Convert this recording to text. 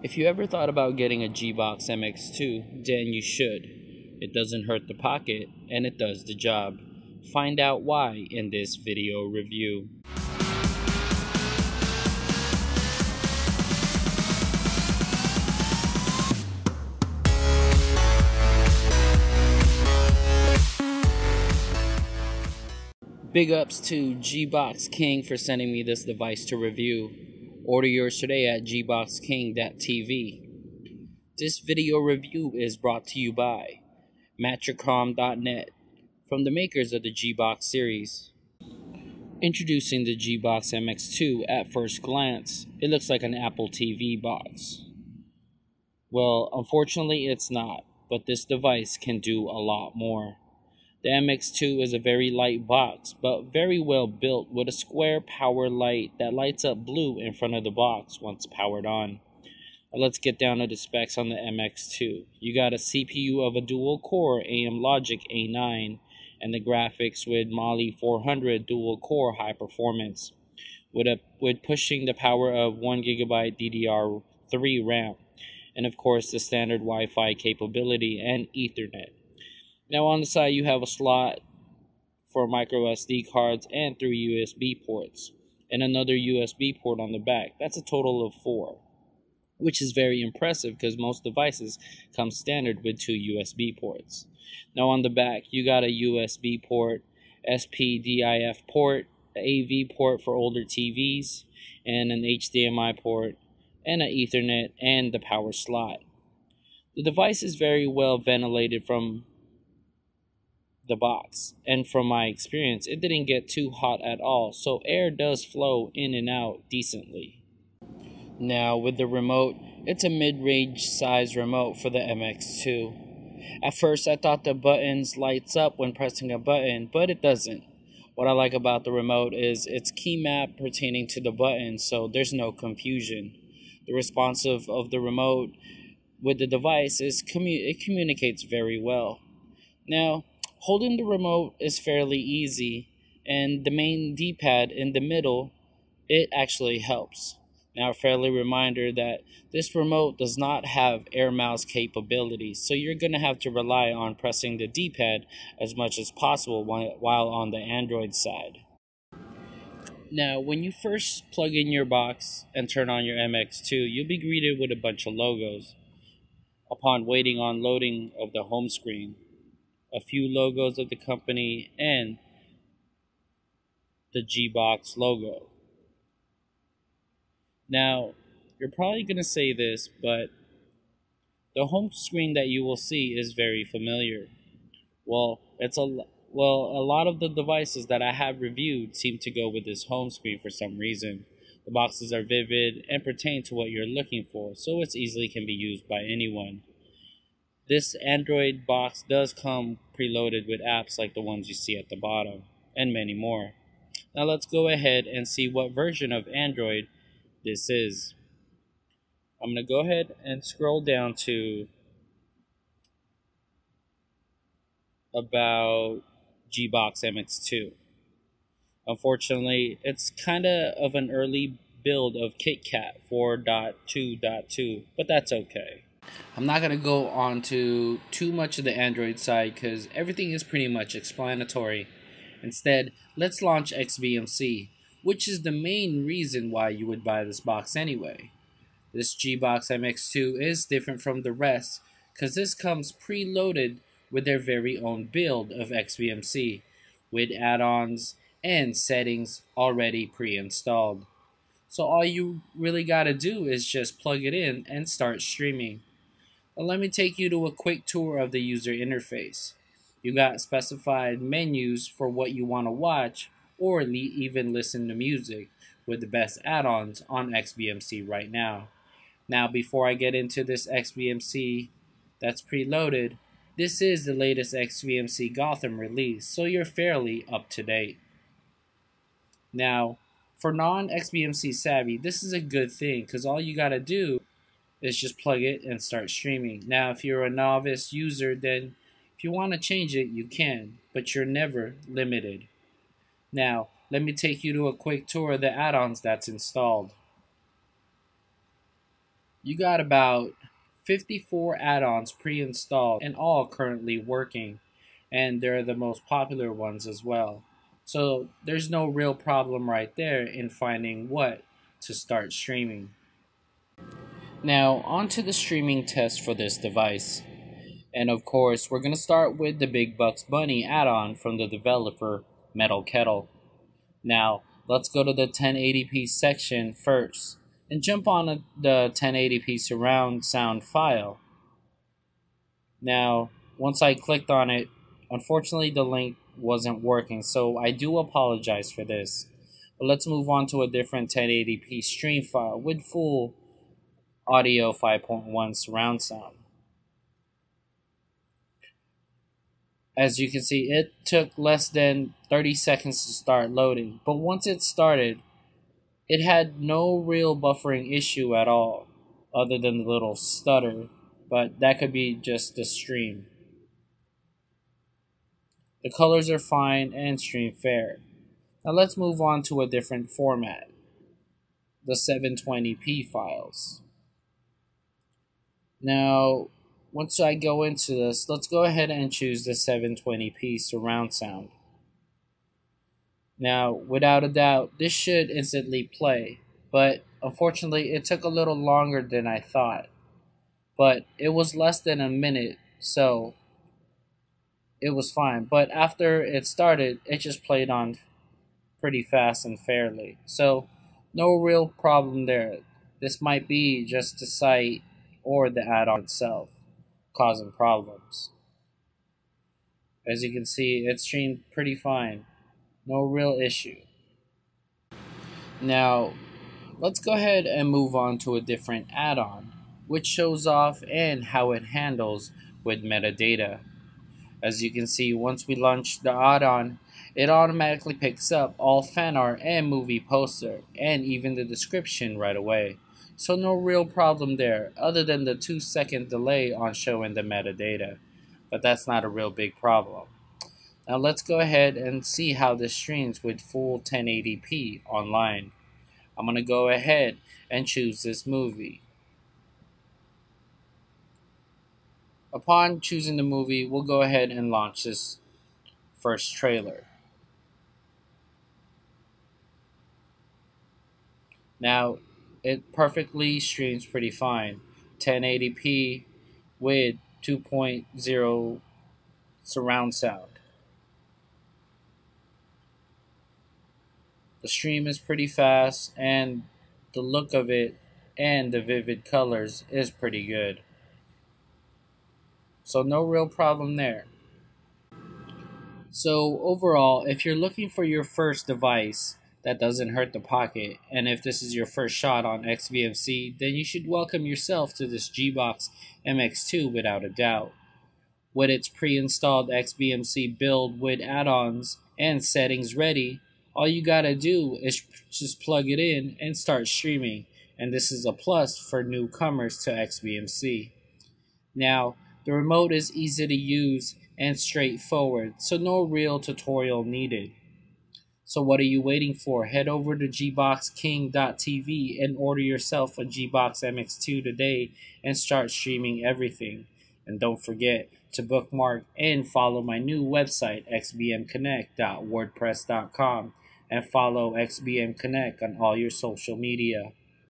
If you ever thought about getting a Gbox Mx2, then you should. It doesn't hurt the pocket, and it does the job. Find out why in this video review. Big ups to Gbox King for sending me this device to review. Order yours today at gboxking.tv. This video review is brought to you by mattracom.net, from the makers of the Gbox series. Introducing the Gbox Mx2. At first glance, it looks like an Apple TV box. Well, unfortunately it's not, but this device can do a lot more. The Mx2 is a very light box, but very well built, with a square power light that lights up blue in front of the box once powered on. Now let's get down to the specs on the Mx2. You got a CPU of a dual-core AM Logic A9, and the graphics with Mali 400 dual-core high performance, with pushing the power of 1GB DDR3 RAM, and of course the standard Wi-Fi capability and Ethernet. Now on the side you have a slot for micro SD cards and 3 USB ports, and another USB port on the back. That's a total of 4, which is very impressive because most devices come standard with 2 USB ports. Now on the back you got a USB port, SPDIF port, an AV port for older TVs, and an HDMI port, and an Ethernet, and the power slot. The device is very well ventilated from the box, and from my experience it didn't get too hot at all, so air does flow in and out decently. Now with the remote, it's a mid-range size remote for the Mx2. At first I thought the buttons lights up when pressing a button, but it doesn't. What I like about the remote is its key map pertaining to the button, so there's no confusion. The responsive of the remote with the device is it communicates very well. Now holding the remote is fairly easy, and the main D-pad in the middle, it actually helps. Now a friendly reminder that this remote does not have air mouse capabilities, so you're going to have to rely on pressing the D-pad as much as possible while on the Android side. Now when you first plug in your box and turn on your Mx2, you'll be greeted with a bunch of logos upon waiting on loading of the home screen. A few logos of the company and the Gbox logo. Now, you're probably going to say this, but the home screen that you will see is very familiar. Well, a lot of the devices that I have reviewed seem to go with this home screen for some reason. The boxes are vivid and pertain to what you're looking for, so it easily can be used by anyone. This Android box does come preloaded with apps like the ones you see at the bottom, and many more. Now let's go ahead and see what version of Android this is. I'm going to go ahead and scroll down to about Gbox Mx2. Unfortunately, it's kind of an early build of KitKat 4.2.2, but that's okay. I'm not going to go on to too much of the Android side because everything is pretty much explanatory. Instead, let's launch xbmc, which is the main reason why you would buy this box anyway. This Gbox Mx2 is different from the rest because this comes preloaded with their very own build of xbmc, with add-ons and settings already pre-installed. So all you really gotta do is just plug it in and start streaming. Let me take you to a quick tour of the user interface. You got specified menus for what you want to watch or even listen to music, with the best add-ons on xbmc right now. Now before I get into this xbmc that's preloaded, this is the latest xbmc Gotham release, so you're fairly up to date. Now for non-xbmc savvy, this is a good thing because all you gotta do is just plug it and start streaming. Now if you're a novice user, then if you want to change it you can, but you're never limited. Now let me take you to a quick tour of the add-ons that's installed. You got about 54 add-ons pre-installed and all currently working, and they're the most popular ones as well. So there's no real problem right there in finding what to start streaming. Now, on to the streaming test for this device. And of course, we're going to start with the Big Bucks Bunny add-on from the developer Metal Kettle. Now, let's go to the 1080p section first and jump on the 1080p surround sound file. Now, once I clicked on it, unfortunately the link wasn't working, so I do apologize for this. But let's move on to a different 1080p stream file with full audio 5.1 surround sound. As you can see, it took less than 30 seconds to start loading, but once it started, it had no real buffering issue at all, other than the little stutter, but that could be just the stream. The colors are fine and stream fair. Now let's move on to a different format, the 720p files. Now, once I go into this, let's go ahead and choose the 720p surround sound. Now, without a doubt, this should instantly play, but unfortunately it took a little longer than I thought. But it was less than a minute, so it was fine. But after it started, it just played on pretty fast and fairly. So, no real problem there. This might be just the site or the add-on itself causing problems. As you can see, it streamed pretty fine. No real issue. Now, let's go ahead and move on to a different add-on, which shows off and how it handles with metadata. As you can see, once we launch the add-on, it automatically picks up all fan art and movie poster, and even the description right away. So no real problem there, other than the 2-second delay on showing the metadata. But that's not a real big problem. Now let's go ahead and see how this streams with full 1080p online. I'm going to go ahead and choose this movie. Upon choosing the movie, we'll go ahead and launch this first trailer. Now, it perfectly streams pretty fine. 1080p with 2.0 surround sound. The stream is pretty fast, and the look of it and the vivid colors is pretty good. So no real problem there. So overall, if you're looking for your first device that doesn't hurt the pocket, and if this is your first shot on XBMC, then you should welcome yourself to this Gbox Mx2 without a doubt. With its pre-installed XBMC build with add-ons and settings ready, all you gotta do is just plug it in and start streaming, and this is a plus for newcomers to XBMC. Now, the remote is easy to use and straightforward, so no real tutorial needed. So what are you waiting for? Head over to gboxking.tv and order yourself a Gbox Mx2 today and start streaming everything. And don't forget to bookmark and follow my new website, xbmconnect.wordpress.com, and follow XBM Connect on all your social media.